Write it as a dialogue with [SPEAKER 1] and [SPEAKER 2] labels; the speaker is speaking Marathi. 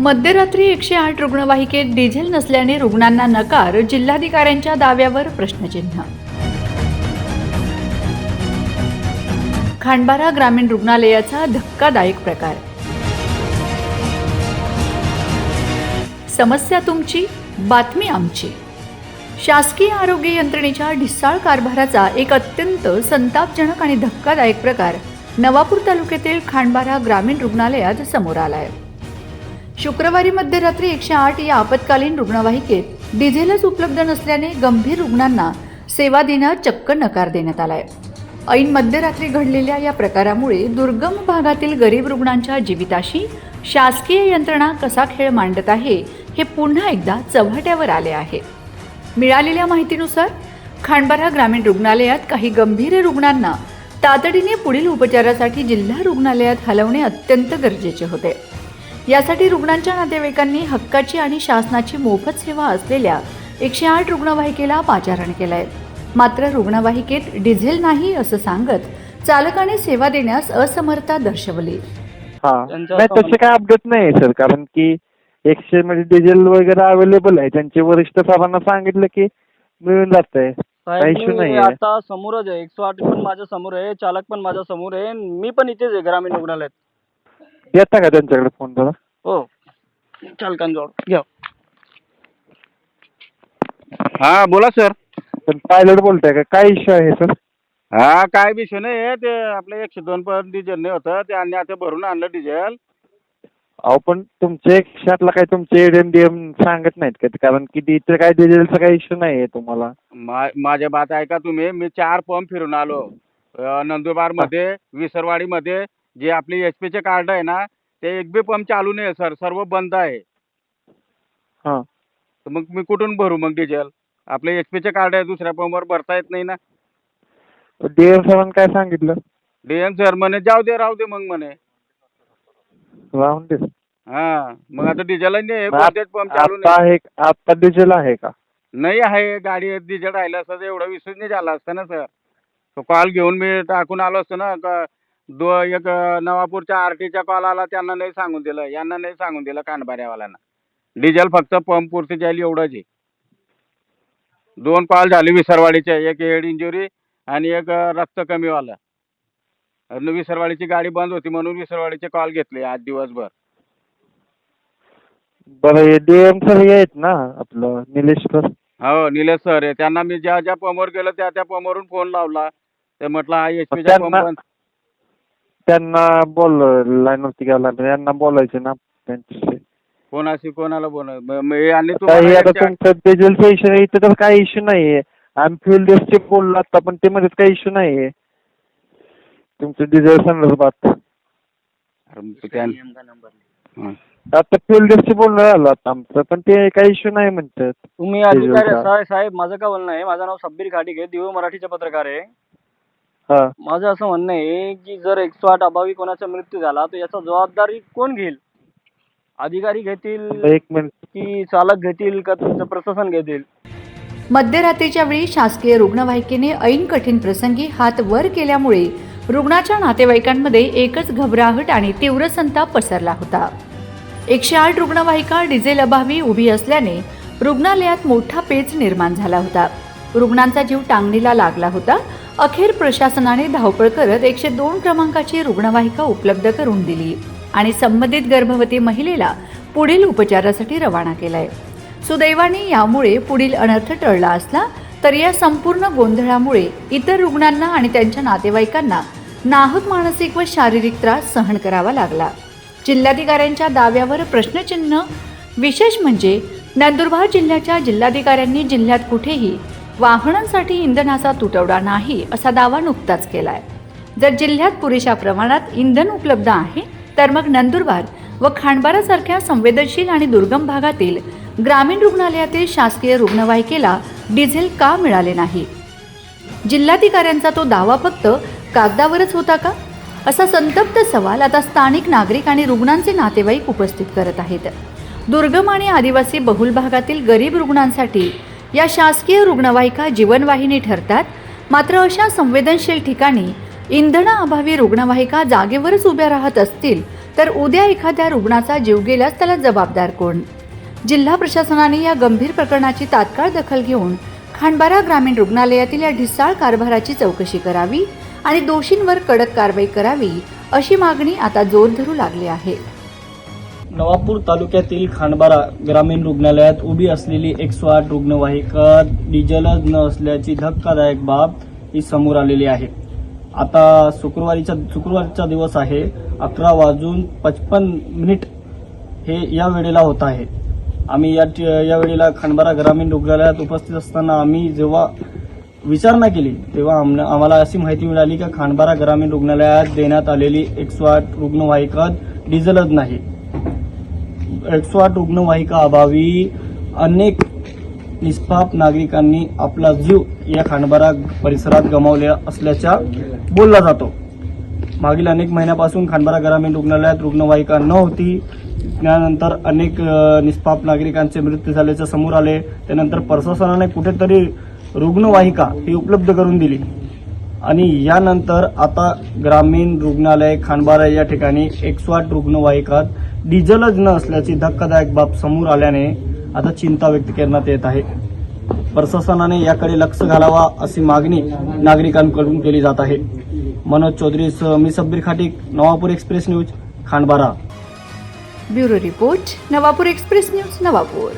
[SPEAKER 1] मध्यरात्री 108 रुग्णवाहिकेत डिझेल नसल्याने रुग्णांना नकार, जिल्हाधिकाऱ्यांच्या दाव्यावर प्रश्नचिन्ह. खांडबारा ग्रामीण रुग्णालयाचा धक्कादायक प्रकार. समस्या तुमची, बातमी आमची. शासकीय आरोग्य यंत्रणेच्या ढिसाळ कारभाराचा एक अत्यंत संतापजनक आणि धक्कादायक प्रकार नवापूर तालुक्यातील खांडबारा ग्रामीण रुग्णालयात समोर आला आहे. शुक्रवारी मध्यरात्री 108 या आपत्कालीन रुग्णवाहिकेत डिझेलच उपलब्ध नसल्याने गंभीर रुग्णांना सेवा देण्यास चक्क नकार देण्यात आलाय. ऐन मध्यरात्री घडलेल्या या प्रकारामुळे दुर्गम भागातील गरीब रुग्णांच्या जीविताशी शासकीय यंत्रणा कसा खेळ मांडत आहे हे पुन्हा एकदा चव्हाट्यावर आले आहे. मिळालेल्या माहितीनुसार खांडबारा ग्रामीण रुग्णालयात काही गंभीर रुग्णांना तातडीने पुढील उपचारासाठी जिल्हा रुग्णालयात हलवणे अत्यंत गरजेचे होते. यासाठी रुग्णांच्या नातेवाईकांनी हक्काची आणि शासनाची मोफत सेवा असलेल्या 108 रुग्णवाहिकेला पाचारण केलंय. मात्र रुग्णवाहिकेत डिझेल नाही असं सांगत चालकाने सेवा देण्यास असमर्थता दर्शवली.
[SPEAKER 2] तसे काय अपडेट नाही सर, कारण की 100 मध्ये डिझेल वगैरे अवेलेबल आहे. त्यांचे वरिष्ठ साहेबांना सांगितलं की मिळून जातंय, काही इश्यू नाही.
[SPEAKER 3] आता समोरच आहे, 108 पण माझ्या समोर आहे, चालक पण माझ्या समोर आहे, मी पण इथेच आहे ग्रामीण रुग्णालयात.
[SPEAKER 2] येता का त्यांच्याकडे फोन करा?
[SPEAKER 3] हो, चालकांजवळ घ्या.
[SPEAKER 4] हा बोला सर.
[SPEAKER 2] पण पायलट बोलताय का? काय इश्यू आहे सर?
[SPEAKER 4] हा काय विषय नाही, ते आपलं 102 पण डिझेल नाही होतं, ते आणि आता भरून आणलं डिझेल.
[SPEAKER 2] अहो पण तुमचे 108 काय तुमचे एडीएम सांगत नाहीत का? कारण की इथे काय डिझेलचा काही इश्यू नाही आहे तुम्हाला.
[SPEAKER 4] माझ्या बात ऐका तुम्ही. मी 4 पंप फिरून आलो. नंदुरबार मध्ये, विसरवाडी मध्ये. जे आपली HP चे कार्ड आहे ना, ते एक बी पंप चालू नाही सर, सर्व बंद आहे.
[SPEAKER 2] हा,
[SPEAKER 4] तर मग मी कुठून भरू मग डिझेल? आपले HP चे कार्ड आहे, दुसऱ्या पंपवर भरता येत नाही ना.
[SPEAKER 2] डीएम साहेबांनी काय सांगितलं?
[SPEAKER 4] DM सर म्हणे जाऊ दे, राहू दे मग म्हणे.
[SPEAKER 2] राहून दे.
[SPEAKER 4] हा, मग आता डिझेल नाही, कोणतेच पंप चालू
[SPEAKER 2] आता
[SPEAKER 4] नाही.
[SPEAKER 2] आहे, आता डिझेल आहे का?
[SPEAKER 4] नाही आहे, गाडी डिझेल राहिलं असतं तर एवढा विश्वास नाही झाला असता ना सर. तो कॉल घेऊन मी टाकून आलो असतो ना. एक नवापूरच्या RT चा कॉल आला, त्यांना नाही सांगून दिलं, यांना नाही सांगून दिलं खांडबाऱ्यावाल्यांना. डिझेल फक्त पंप पुरती जाईल एवढंच आहे. 2 कॉल झाले विसरवाडीचे, एक हेड इंजुरी आणि एक रक्त कमीवाला. विसरवाडीची गाडी बंद होती म्हणून विसरवाडीचे कॉल घेतले आज दिवसभर.
[SPEAKER 2] बरं, डीएम सर आहेत ना आपलं निलेश सर?
[SPEAKER 4] हो, निलेश सर आहे. त्यांना मी ज्या ज्या पंपवर गेलो त्या त्या पंपवरून फोन लावला. ते म्हटलं हा HP चा पंप बंद.
[SPEAKER 2] त्यांना बोल, लाईन वरती घ्यायला यांना बोलायचं ना त्यांच्याशी.
[SPEAKER 4] कोणाला बोल
[SPEAKER 2] आता तुमचं डिझेलचा इश्यू आहे, इथे तर काही इश्यू नाहीये. आम्ही फ्युल डेस्टचे बोललो आता, पण ते मध्ये काही इश्यू नाहीये तुमचं डिझेल संदर्भात. आता फ्युल डेस्टचे बोलणं झालं आता आमचं, पण ते काही इश्यू नाही म्हणतात.
[SPEAKER 3] तुम्ही अधिकारी साहेब, माझं काय बोलणं आहे, माझं नाव सब्बीर खाडिक आहे, दिव मराठीचे पत्रकार आहे. माझं असं म्हणणं आहे की जर 108 अभावी कोणाचा मृत्यू झाला तर याचा जबाबदारी कोण घेईल? अधिकारी घेतील,
[SPEAKER 2] एक मिनिट,
[SPEAKER 3] की चालक घेतील, का तुमचं प्रशासन घेतील?
[SPEAKER 1] मध्यरात्रीच्या वेळी शासकीय रुग्णवाहिकेने ऐन कठीण प्रसंगी हात वर केल्यामुळे रुग्णाच्या नातेवाईकांमध्ये एकच घबराहट आणि तीव्र संताप पसरला होता. 108 रुग्णवाहिका डिझेल अभावी उभी असल्याने रुग्णालयात मोठा पेच निर्माण झाला होता. रुग्णांचा जीव टांगणीला लागला होता. अखेर प्रशासनाने धावपळ करत 102 क्रमांकाची रुग्णवाहिका उपलब्ध करून दिली आणि संबंधित गर्भवती महिलेला पुढील उपचारासाठी रवाना केलाय. सुदैवाने यामुळे पुढील अनर्थ टळला असला तर या संपूर्ण गोंधळामुळे इतर रुग्णांना आणि त्यांच्या नातेवाईकांना नाहक मानसिक व शारीरिक त्रास सहन करावा लागला. जिल्हाधिकाऱ्यांच्या दाव्यावर प्रश्नचिन्ह. विशेष म्हणजे नंदुरबार जिल्ह्याच्या जिल्हाधिकाऱ्यांनी जिल्ह्यात कुठेही वाहनांसाठी इंधनाचा तुटवडा नाही असा दावा नुकताच केलाय. जर जिल्ह्यात पुरेशा प्रमाणात इंधन उपलब्ध आहे तर मग नंदुरबार व खांडबारासारख्या संवेदनशील आणि दुर्गम भागातील ग्रामीण रुग्णालयातील शासकीय रुग्णवाहिकेला डिझेल का मिळाले नाही? जिल्हाधिकाऱ्यांचा तो दावा फक्त कागदावरच होता का? असा संतप्त सवाल आता स्थानिक नागरिक आणि रुग्णांचे नातेवाईक उपस्थित करत आहेत. दुर्गम आणि आदिवासी बहुल भागातील गरीब रुग्णांसाठी या शासकीय रुग्णवाहिका जीवनवाहिनी ठरतात. मात्र अशा संवेदनशील ठिकाणी इंधनाअभावी रुग्णवाहिका जागेवरच उभ्या राहत असतील तर उद्या एखाद्या रुग्णाचा जीव गेल्यास त्याला जबाबदार कोण? जिल्हा प्रशासनाने या गंभीर प्रकरणाची तात्काळ दखल घेऊन खांडबारा ग्रामीण रुग्णालयातील या ढिसाळ कारभाराची चौकशी करावी आणि दोषींवर कडक कारवाई करावी अशी मागणी आता जोर धरू लागली आहे.
[SPEAKER 3] नवापूर तालुक्यातील खांडबारा ग्रामीण रुग्णालयात उभी असलेली 108 रुग्णवाहिका डिझेलच न असल्याची धक्कादायक बाब ही समोर आलेली आहे. आता शुक्रवारचा दिवस आहे. 11:55 हे या वेळेला होत आहे. आम्ही या वेळेला खांडबारा ग्रामीण रुग्णालयात उपस्थित असताना आम्ही जेव्हा विचारणा केली तेव्हा आम्हाला अशी माहिती मिळाली की खांडबारा ग्रामीण रुग्णालयात देण्यात आलेली 108 रुग्णवाहिका डिझेलच नाही. 108 रुग्णवाहिका अभावी अनेक निष्पाप नागरिकांनी आपला जीव या खांडबारा परिसरात गमावला असल्याचा बोलला जातो. मागील अनेक महिन्यापासून खांडबारा ग्रामीण रुग्णालयात रुग्णवाहिका नव्हती. त्यानंतर अनेक निष्पाप नागरिकांचे मृत्यू झाल्याचे समोर आले. त्यानंतर प्रशासनाने कुठेतरी रुग्णवाहिका ही उपलब्ध करून दिली आणि यानंतर आता ग्रामीण रुग्णालय खांडबारा या ठिकाणी 108 रुग्णवाहिका डिझेलच न असल्याची धक्कादायक बाब समोर आल्याने आता चिंता व्यक्त करण्यात येत आहे. प्रशासनाने याकडे लक्ष घालावा अशी मागणी नागरिकांकडून केली जात आहे. मनोज चौधरी मी Sabbir Khatik, Navapur express news, Khandbara.
[SPEAKER 1] Bureau report, Navapur express news, Navapur.